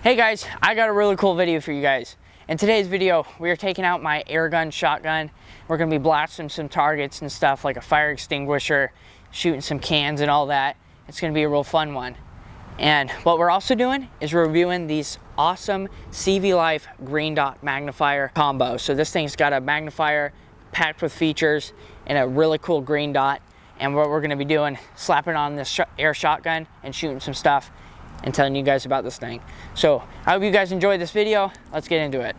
Hey guys, I got a really cool video for you guys. In today's video, we are taking out my air gun shotgun. We're gonna be blasting some targets and stuff like a fire extinguisher, shooting some cans and all that. It's gonna be a real fun one. And what we're also doing is reviewing these awesome CV Life green dot magnifier combo. So this thing's got a magnifier packed with features and a really cool green dot. And what we're gonna be doing, slapping on this air shotgun and shooting some stuff and telling you guys about this thing. So I hope you guys enjoyed this video. Let's get into it.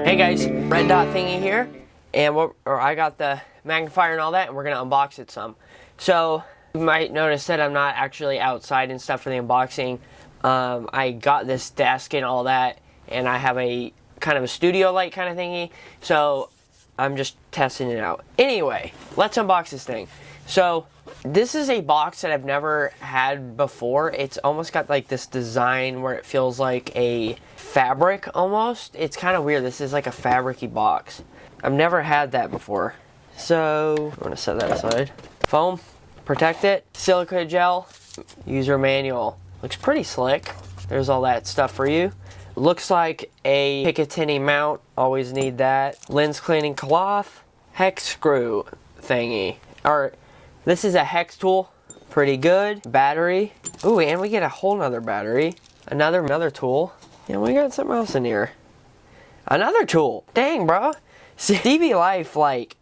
Hey guys, red dot thingy here, and I got the magnifier and all that, and we're gonna unbox it some. So you might notice that I'm not actually outside and stuff for the unboxing. I got this desk and all that, and I have a kind of a studio light kind of thingy, so I'm just testing it out. Anyway, let's unbox this thing. So this is a box that I've never had before. It's almost got like this design where it feels like a fabric almost. It's kind of weird. This is like a fabric-y box. I've never had that before. So I'm gonna set that aside. Foam, protect it. Silica gel, user manual. Looks pretty slick. There's all that stuff for you. Looks like a Picatinny mount. Always need that. Lens cleaning cloth. Hex screw thingy. This is a hex tool, pretty good. Battery. Ooh, and we get a whole nother battery. Another tool. And we got something else in here. Another tool. Dang, bro. CV Life, like,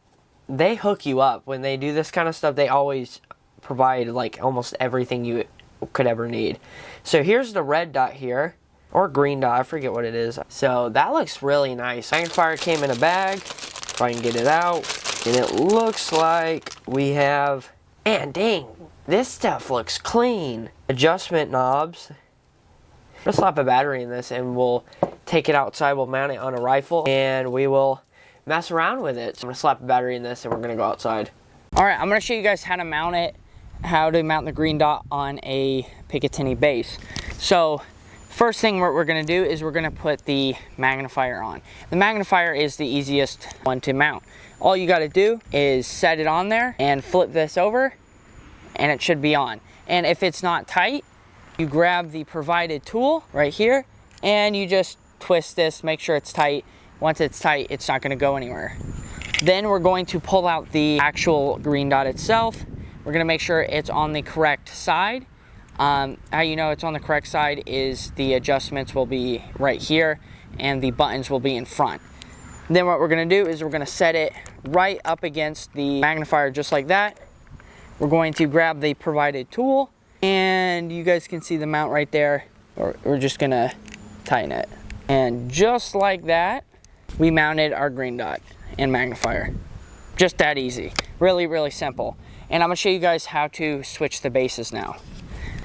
they hook you up. When they do this kind of stuff, they always provide, like, almost everything you could ever need. So here's the red dot here. Or green dot, I forget what it is. So that looks really nice. Magnifier came in a bag. If I can get it out. And it looks like we have, man, dang, this stuff looks clean. Adjustment knobs. I'm gonna slap a battery in this and we'll take it outside. We'll mount it on a rifle and we will mess around with it. So I'm gonna slap a battery in this and we're gonna go outside. All right, I'm gonna show you guys how to mount it, how to mount the green dot on a Picatinny base. So first thing what we're gonna do is we're gonna put the magnifier on. The magnifier is the easiest one to mount. All you gotta do is set it on there and flip this over and it should be on. And if it's not tight, you grab the provided tool right here and you just twist this, make sure it's tight. Once it's tight, it's not gonna go anywhere. Then we're going to pull out the actual green dot itself. We're gonna make sure it's on the correct side. How you know it's on the correct side is the adjustments will be right here and the buttons will be in front. Then what we're gonna do is we're gonna set it right up against the magnifier just like that. We're going to grab the provided tool and you guys can see the mount right there. We're just gonna tighten it. And just like that, we mounted our green dot and magnifier. Just that easy. Really, really simple. And I'm gonna show you guys how to switch the bases now.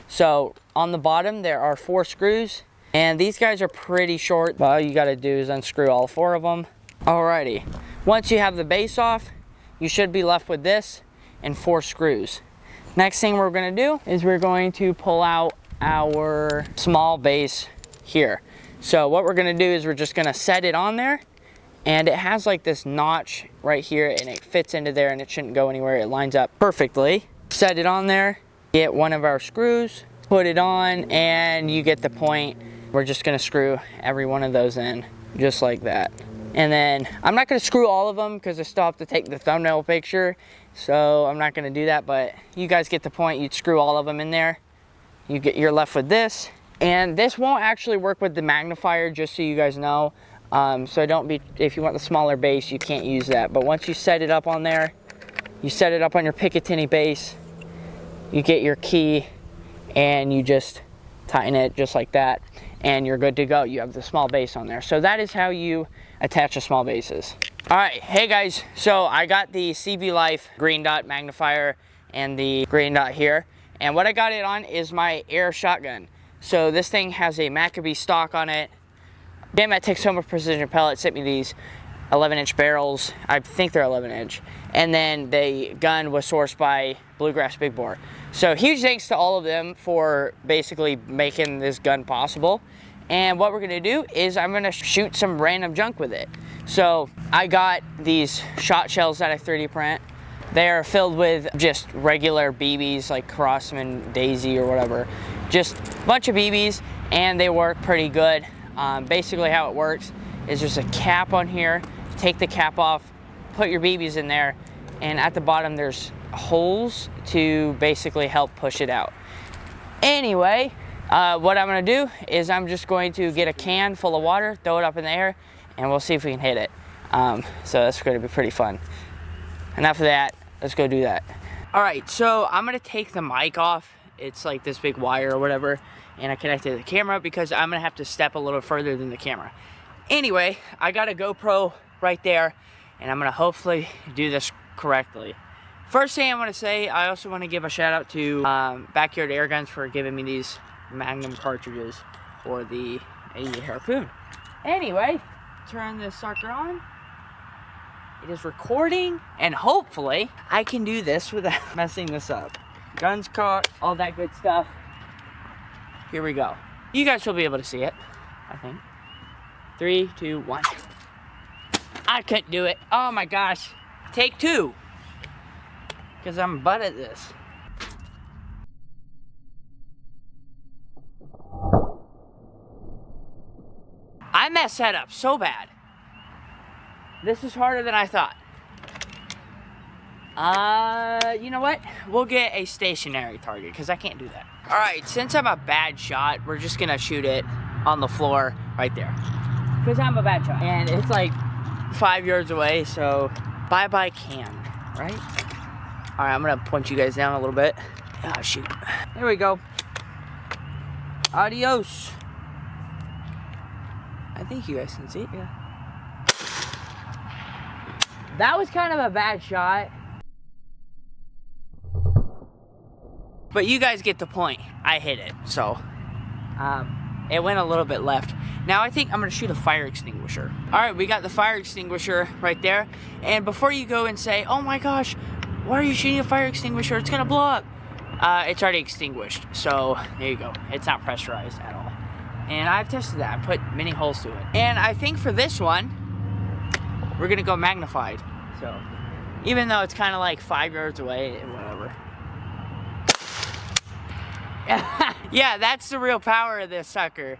So on the bottom, there are 4 screws and these guys are pretty short. All you gotta do is unscrew all 4 of them. Alrighty, once you have the base off, you should be left with this and 4 screws. Next thing we're gonna do is we're going to pull out our small base here. So what we're gonna do is we're just gonna set it on there and it has like this notch right here and it fits into there and it shouldn't go anywhere. It lines up perfectly. Set it on there, get one of our screws, put it on, and you get the point. We're just gonna screw every one of those in just like that. And then I'm not gonna screw all of them because I still have to take the thumbnail picture. So I'm not gonna do that, but you guys get the point. You'd screw all of them in there. You're left with this. And this won't actually work with the magnifier, just so you guys know. So if you want the smaller base, you can't use that. But once you set it up on there, you set it up on your Picatinny base, you get your key and you just tighten it just like that. And you're good to go. You have the small base on there. So that is how you attach the small bases. All right, hey guys, so I got the CV Life green dot magnifier and the green dot here. And what I got it on is my air shotgun. So this thing has a Maccabee stock on it. Damn, at Texoma Precision Pellets sent me these 11-inch barrels. I think they're 11-inch. And then the gun was sourced by Bluegrass Big Bore. So huge thanks to all of them for basically making this gun possible. And what we're gonna do is I'm gonna shoot some random junk with it. So I got these shot shells that I 3D print. They're filled with just regular BBs like Crossman, Daisy, or whatever. Just a bunch of BBs, and they work pretty good. Basically how it works is there's a cap on here. Take the cap off, put your BBs in there, and at the bottom there's holes to basically help push it out. Anyway, what I'm gonna do is I'm just going to get a can full of water, throw it up in the air, and we'll see if we can hit it. So that's gonna be pretty fun. Enough of that, let's go do that. All right, so I'm gonna take the mic off. It's like this big wire or whatever, and I connected the camera because I'm gonna have to step a little further than the camera. Anyway, I got a GoPro right there, and I'm gonna hopefully do this correctly. First thing I wanna say, I also wanna give a shout out to Backyard Air Guns for giving me these Magnum cartridges for the 80 harpoon. Anyway, turn this sucker on. It is recording, and hopefully I can do this without messing this up. Guns caught, all that good stuff. Here we go. You guys will be able to see it, I think. 3, 2, 1. I couldn't do it. Oh my gosh. Take 2. Because I'm butt at this. I messed that up so bad. This is harder than I thought. You know what? We'll get a stationary target because I can't do that. All right, since I'm a bad shot, we're just gonna shoot it on the floor right there. Because I'm a bad shot. And it's like 5 yards away, so bye-bye can, right? All right, I'm gonna point you guys down a little bit. Oh, shoot. There we go. Adios. I think you guys can see it, yeah. That was kind of a bad shot. But you guys get the point. I hit it, so it went a little bit left. Now I think I'm gonna shoot a fire extinguisher. All right, we got the fire extinguisher right there. And before you go and say, oh my gosh, why are you shooting a fire extinguisher? It's gonna blow up. It's already extinguished, so there you go. It's not pressurized at all. And I've tested that, I put many holes to it. And I think for this one, we're gonna go magnified. So, even though it's kind of like 5 yards away, whatever. Yeah, that's the real power of this sucker.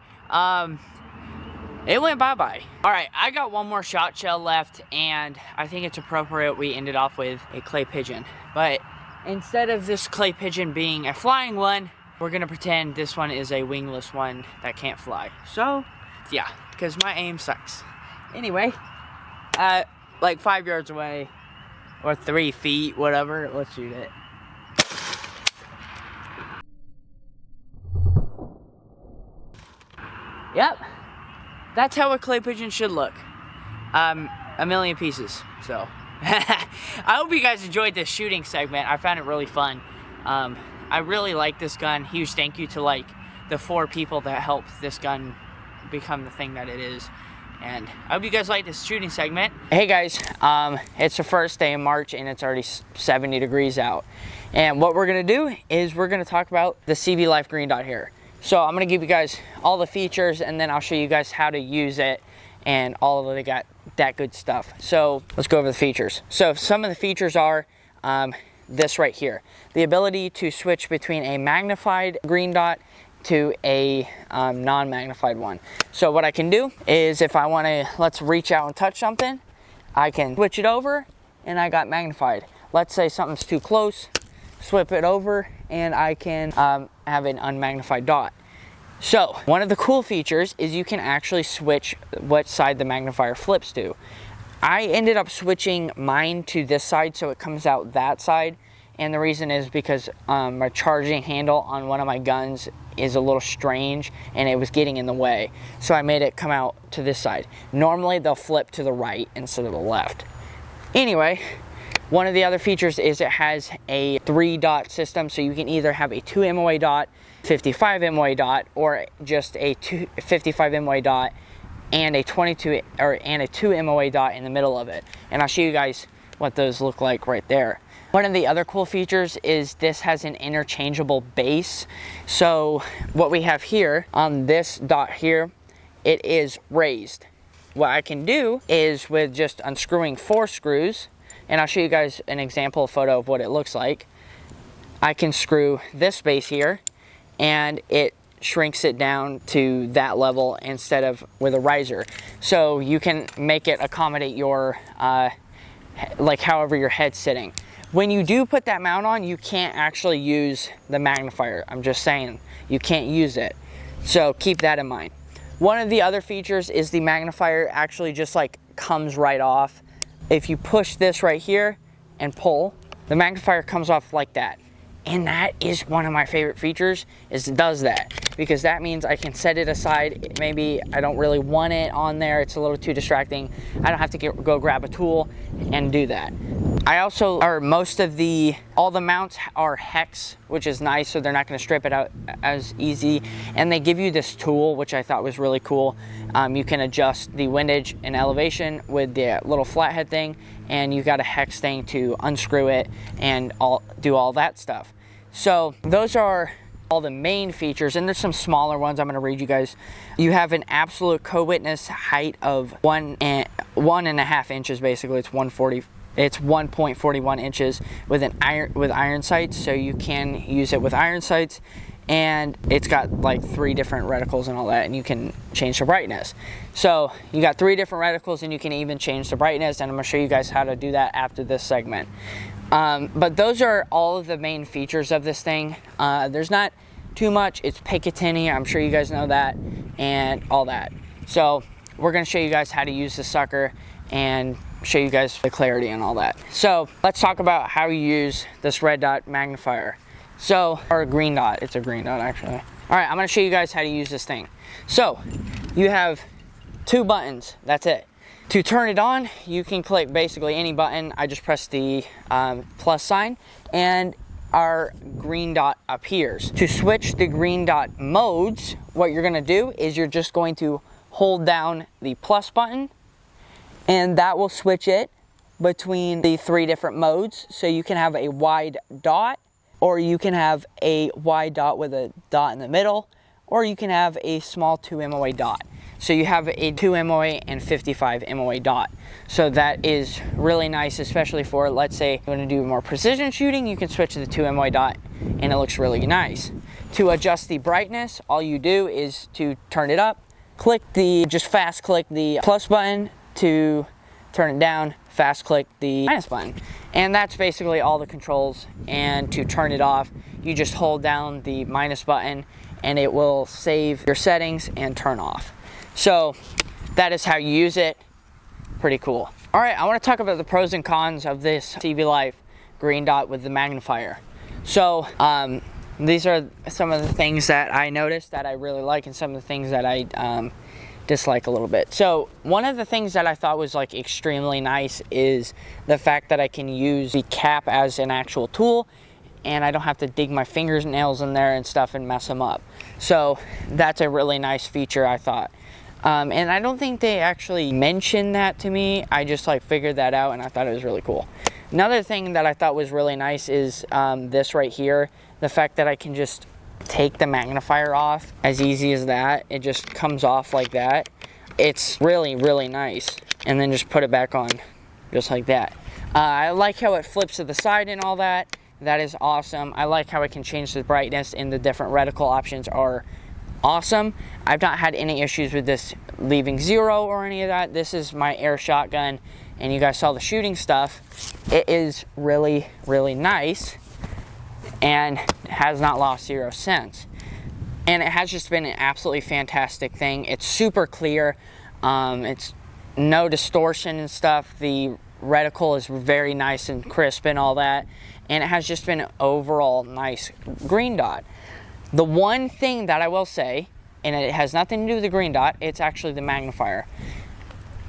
It went bye-bye. All right, I got one more shot shell left, and I think it's appropriate we ended off with a clay pigeon. But instead of this clay pigeon being a flying one, we're gonna pretend this one is a wingless one that can't fly. So, yeah, because my aim sucks. Anyway, like 5 yards away, or 3 feet, whatever, let's shoot it. Yep, that's how a clay pigeon should look. A million pieces, so. I hope you guys enjoyed this shooting segment. I found it really fun. I really like this gun. Huge thank you to like the 4 people that helped this gun become the thing that it is. And I hope you guys like this shooting segment. Hey guys, it's the first day of March and it's already 70 degrees out. And what we're gonna do is we're gonna talk about the CV Life green dot here. So I'm gonna give you guys all the features and then I'll show you guys how to use it and all of that good stuff. So let's go over the features. So some of the features are this right here. The ability to switch between a magnified green dot to a non-magnified one. So what I can do is if I want to, let's reach out and touch something, I can switch it over and I got magnified. Let's say something's too close, swip it over and I can have an unmagnified dot. So one of the cool features is you can actually switch what side the magnifier flips to. I ended up switching mine to this side so it comes out that side. And the reason is because my charging handle on one of my guns is a little strange and it was getting in the way. So I made it come out to this side. Normally they'll flip to the right instead of the left. Anyway, one of the other features is it has a 3-dot system. So you can either have a 2 MOA dot, 55 MOA dot, or just a 55 MOA dot and a 22 and a 2 MOA dot in the middle of it. And I'll show you guys what those look like right there. One of the other cool features is this has an interchangeable base. So what we have here on this dot here, it is raised. What I can do is with just unscrewing 4 screws and I'll show you guys an example photo of what it looks like. I can screw this base here, and it shrinks it down to that level instead of with a riser. So you can make it accommodate your, like however your head's sitting. When you do put that mount on, you can't actually use the magnifier. I'm just saying, you can't use it. So keep that in mind. One of the other features is the magnifier actually just like comes right off. If you push this right here and pull, the magnifier comes off like that. And that is one of my favorite features, is it does that. Because that means I can set it aside. Maybe I don't really want it on there, it's a little too distracting. I don't have to go grab a tool and do that. I also, all the mounts are hex, which is nice, so they're not gonna strip it out as easy. And they give you this tool, which I thought was really cool. You can adjust the windage and elevation with the little flathead thing, and you got a hex thing to unscrew it and do all that stuff. So those are all the main features, and there's some smaller ones I'm going to read you guys. You have an absolute co-witness height of 1.5 inches, basically. It's 1.41 inches with iron sights, so you can use it with iron sights. And it's got like 3 different reticles and all that, and you can change the brightness. So you got 3 different reticles, and you can even change the brightness, and I'm going to show you guys how to do that after this segment. But those are all of the main features of this thing. There's not too much. It's Picatinny, I'm sure you guys know that, and all that. So we're going to show you guys how to use the sucker and show you guys the clarity and all that. So let's talk about how you use this red dot magnifier. Or a green dot, it's a green dot actually. All right, I'm gonna show you guys how to use this thing. So, you have 2 buttons, that's it. To turn it on, you can click basically any button. I just press the plus sign, and our green dot appears. To switch the green dot modes, what you're gonna do is you're just going to hold down the plus button, and that will switch it between the 3 different modes. So you can have a wide dot, or you can have a wide dot with a dot in the middle, or you can have a small 2 MOA dot. So you have a 2 MOA and 55 MOA dot. So that is really nice, especially for, let's say, you want to do more precision shooting, you can switch to the 2 MOA dot, and it looks really nice. To adjust the brightness, all you do is to turn it up, just fast click the plus button. To turn it down, fast click the minus button. And that's basically all the controls. And to turn it off, you just hold down the minus button, and it will save your settings and turn off. So that is how you use it. Pretty cool. All right, I want to talk about the pros and cons of this TV Life green dot with the magnifier. So these are some of the things that I noticed that I really like, and some of the things that I dislike a little bit. So one of the things that I thought was like extremely nice is the fact that I can use the cap as an actual tool, and I don't have to dig my fingernails in there and stuff and mess them up. So that's a really nice feature, I thought. And I don't think they actually mentioned that to me. I just like figured that out, and I thought it was really cool. Another thing that I thought was really nice is this right here, the fact that I can just take the magnifier off as easy as that. It just comes off like that. It's really, really nice. And then just put it back on just like that. I like how it flips to the side and all that. That is awesome. I like how I can change the brightness, and the different reticle options are awesome. I've not had any issues with this leaving 0 or any of that. This is my air shotgun, and you guys saw the shooting stuff. It is really, really nice, and has not lost 0 since. And it has just been an absolutely fantastic thing. It's super clear. It's no distortion and stuff. The reticle is very nice and crisp and all that. And it has just been an overall nice green dot. The one thing that I will say, and it has nothing to do with the green dot, it's actually the magnifier.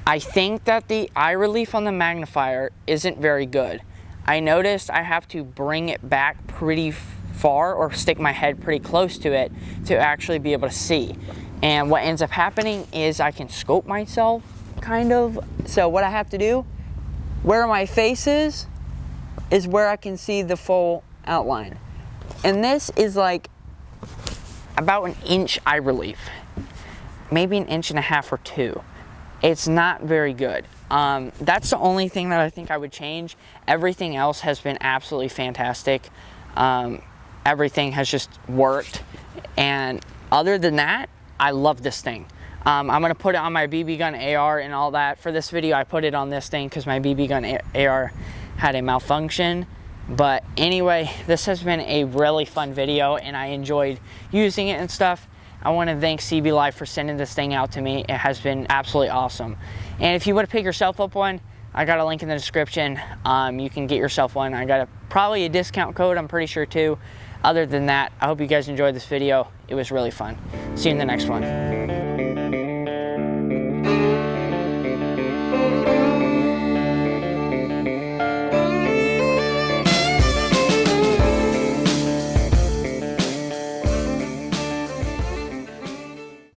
I think that the eye relief on the magnifier isn't very good. I noticed I have to bring it back pretty far, or stick my head pretty close to it to actually be able to see. And what ends up happening is I can scope myself, kind of. So what I have to do, where my face is where I can see the full outline. And this is like about 1 inch eye relief, maybe 1.5 inches or 2. it's not very good. That's the only thing that I think I would change. Everything else has been absolutely fantastic. Everything has just worked, and other than that, I love this thing. I'm gonna put it on my BB gun AR and all that. For this video, I put it on this thing because my BB gun AR had a malfunction. But anyway, this has been a really fun video, and I enjoyed using it and stuff. I want to thank CB Life for sending this thing out to me. It has been absolutely awesome. And if you want to pick yourself up one, I got a link in the description. You can get yourself one. I got probably a discount code, I'm pretty sure too. Other than that, I hope you guys enjoyed this video. It was really fun. See you in the next one.